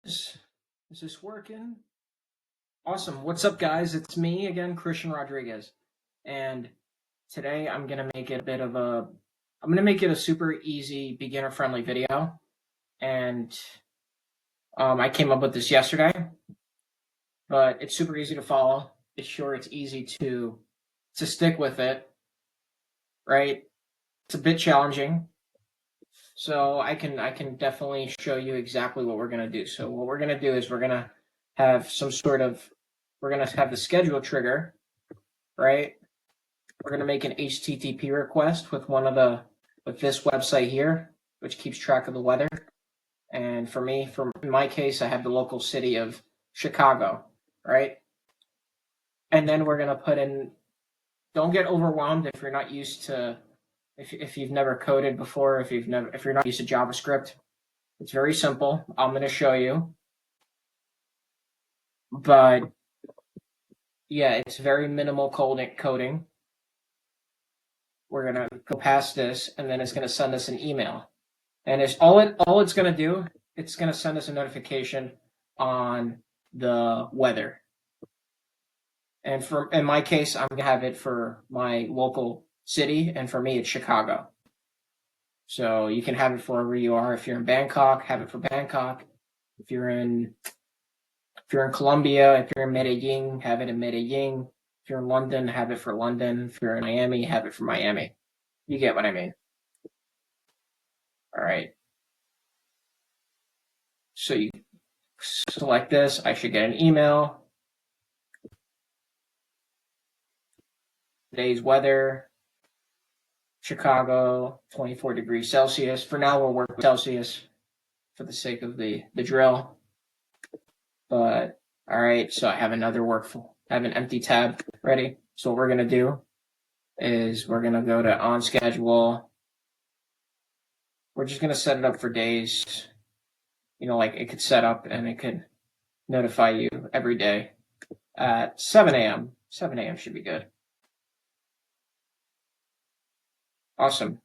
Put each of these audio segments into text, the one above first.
Is this working? Awesome. What's up, guys? It's me again, Christian Rodriguez. And today I'm gonna make it a super easy, beginner friendly video. And I came up with this yesterday, but it's super easy to follow. It's easy to stick with it, right? It's a bit challenging. So I can definitely show you exactly what we're gonna do. So what we're gonna do is have we're gonna have the schedule trigger, right? We're gonna make an HTTP request with this website here, which keeps track of the weather. And in my case, I have the local city of Chicago, right? And then we're gonna put in. Don't get overwhelmed if you're not used to if you've never coded before, if you're not used to JavaScript. It's very simple. I'm going to show you. But yeah, it's very minimal coding. We're going to go past this, and then it's going to send us an email. And all it's going to do, it's going to send us a notification on the weather. And in my case, I'm going to have it for my local city, and for me, it's Chicago. So you can have it for wherever you are. If you're in Bangkok, have it for Bangkok. If you're in Colombia, if you're in Medellin, have it in Medellin. If you're in London, have it for London. If you're in Miami, have it for Miami. You get what I mean. All right. So you select this. I should get an email. Today's weather, Chicago, 24 degrees Celsius. For now, we'll work with Celsius for the sake of the drill. But all right, so I have another workflow. I have an empty tab ready. So what we're gonna do is we're gonna go to on schedule. We're just gonna set it up for days. Like it could set up and it could notify you every day at 7 a.m. 7 a.m. should be good. Awesome.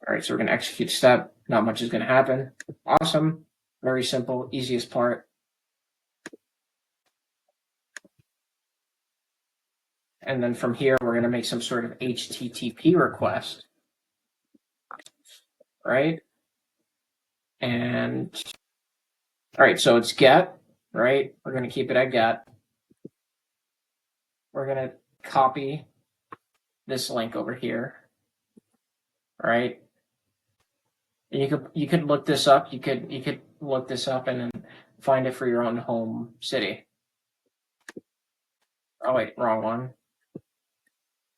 All right, so we're gonna execute step. Not much is gonna happen. Awesome. Very simple, easiest part. And then from here, we're going to make some sort of HTTP request, right? And all right, so it's get, right? We're going to keep it at get. We're going to copy this link over here, right? And you could look this up. You could look this up and then find it for your own home city. Oh wait, wrong one.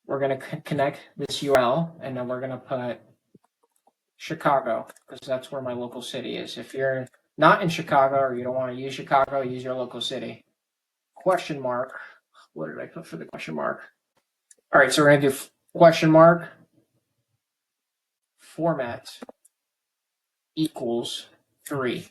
We're going to connect this URL, and then we're going to put Chicago, because that's where my local city is. If you're not in Chicago or you don't want to use Chicago, use your local city. Question mark. What did I put for the question mark? All right, so we're going to do question mark format equals 3.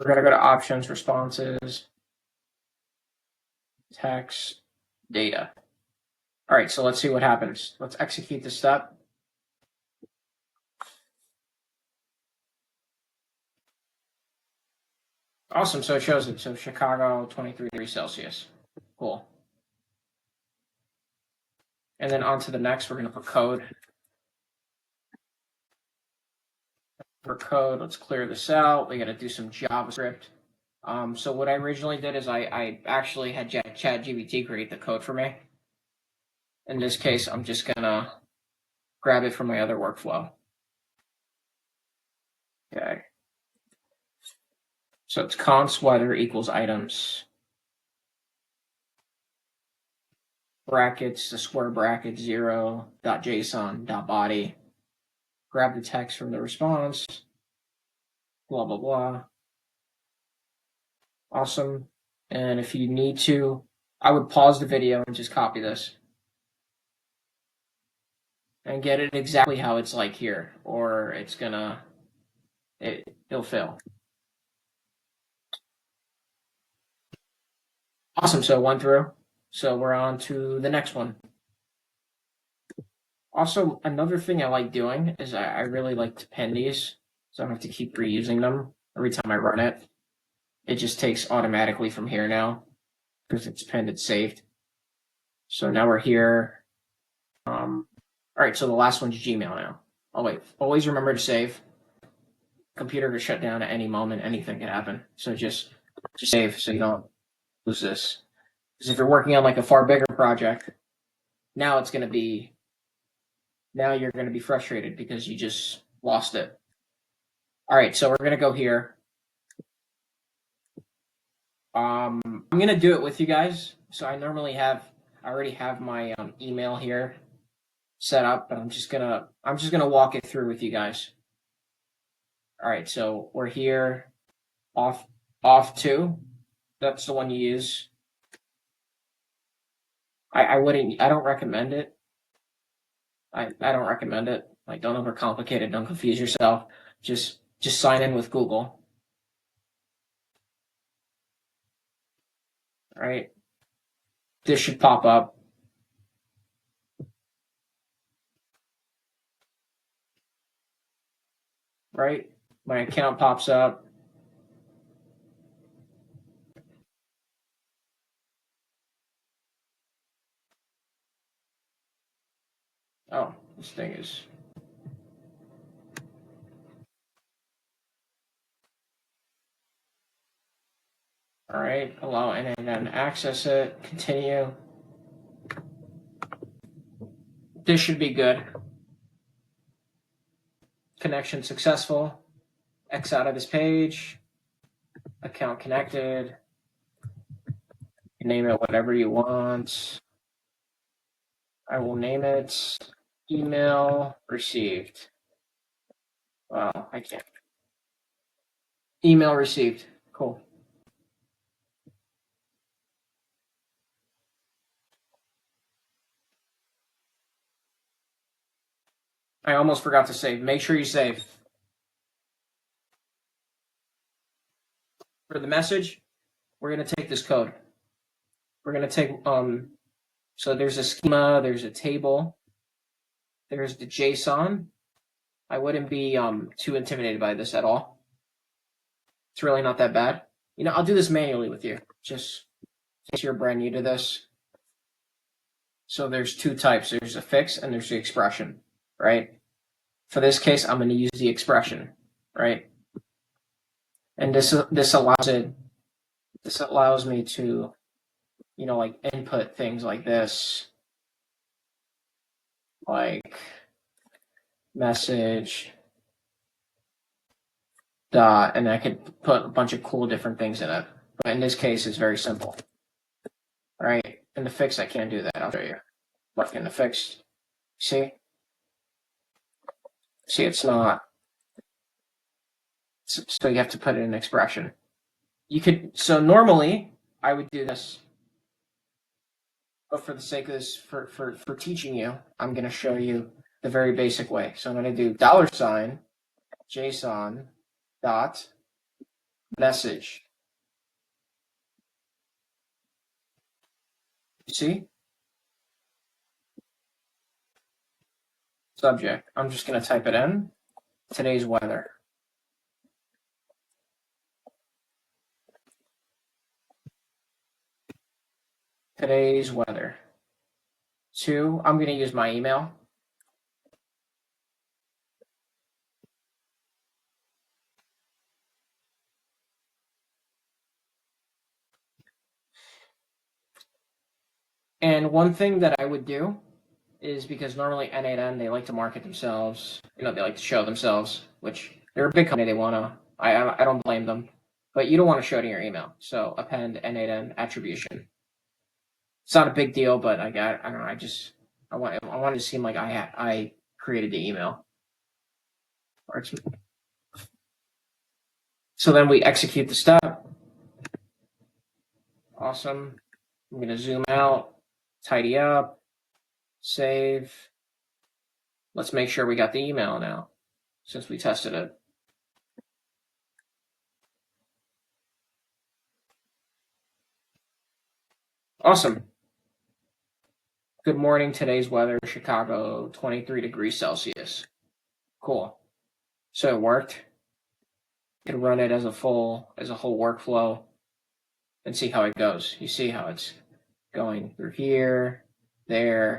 We're going to go to options, responses, text, data. All right, so let's see what happens. Let's execute the step. Awesome, so it shows it. So Chicago, 23 degrees Celsius. Cool. And then on to the next, we're going to put code. For code, let's clear this out. We got to do some JavaScript. So what I originally did is I actually had ChatGPT create the code for me. In this case, I'm just gonna grab it from my other workflow. Okay. So it's const weather equals items, brackets, the square bracket 0.json.body. Grab the text from the response, blah, blah, blah. Awesome. And if you need to, I would pause the video and just copy this and get it exactly how it's like here, or it'll fail. Awesome, so 1 through. So we're on to the next one. Also, another thing I like doing is I really like to pin these, so I don't have to keep reusing them every time I run it. It just takes automatically from here now because it's pinned, it's saved. So now we're here. All right, so the last one's Gmail now. Oh wait, always remember to save. Computer could shut down at any moment. Anything can happen. So just save so you don't lose this. Because if you're working on like a far bigger project, now it's going to be now you're going to be frustrated because you just lost it. All right, so we're going to go here. I'm going to do it with you guys. So I already have my email here set up, but I'm just gonna walk it through with you guys. All right, so we're here, off two. That's the one you use. I don't recommend it. I don't recommend it. Like, don't overcomplicate it. Don't confuse yourself. Just sign in with Google. All right, this should pop up. Right, my account pops up. Oh, this thing is. All right, allow n8n access it. Continue. This should be good. Connection successful. X out of this page. Account connected. Name it whatever you want. I will name it email received. Wow, I can't. Email received. Cool. I almost forgot to save. Make sure you save. For the message, we're going to take this code. We're going to take, so there's a schema, there's a table, there's the JSON. I wouldn't be too intimidated by this at all. It's really not that bad. You know, I'll do this manually with you, just in case you're brand new to this. So there's two types. There's a fix and there's the expression, right? For this case, I'm going to use the expression, right? And this allows me to, you know, like input things like this, like message dot, and I could put a bunch of cool different things in it. But in this case, it's very simple. All right. In the fix, I can't do that. I'll show you. Look in the fix. See, it's not. So you have to put it in expression. You could. So normally, I would do this, but for the sake of this, for teaching you, I'm going to show you the very basic way. So I'm going to do $ JSON dot message. You see? Subject. I'm just going to type it in. Today's weather. Today's weather. 2, I'm going to use my email. And one thing that I would do is, because normally n8n, they like to market themselves. You know, they like to show themselves, which they're a big company. They want to. I don't blame them, but you don't want to show it in your email. So append n8n attribution. It's not a big deal, but I don't know. I want it to seem like I created the email. So then we execute the step. Awesome. I'm going to zoom out, tidy up, save. Let's make sure we got the email now, since we tested it. Awesome. Good morning. Today's weather, Chicago, 23 degrees Celsius. Cool. So it worked. You can run it as a whole workflow and see how it goes. You see how it's going through here, there,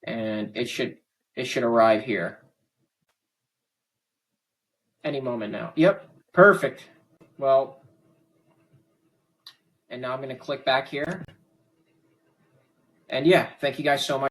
and it should arrive here any moment now. Yep, perfect. Well, and now I'm going to click back here. And yeah, thank you guys so much.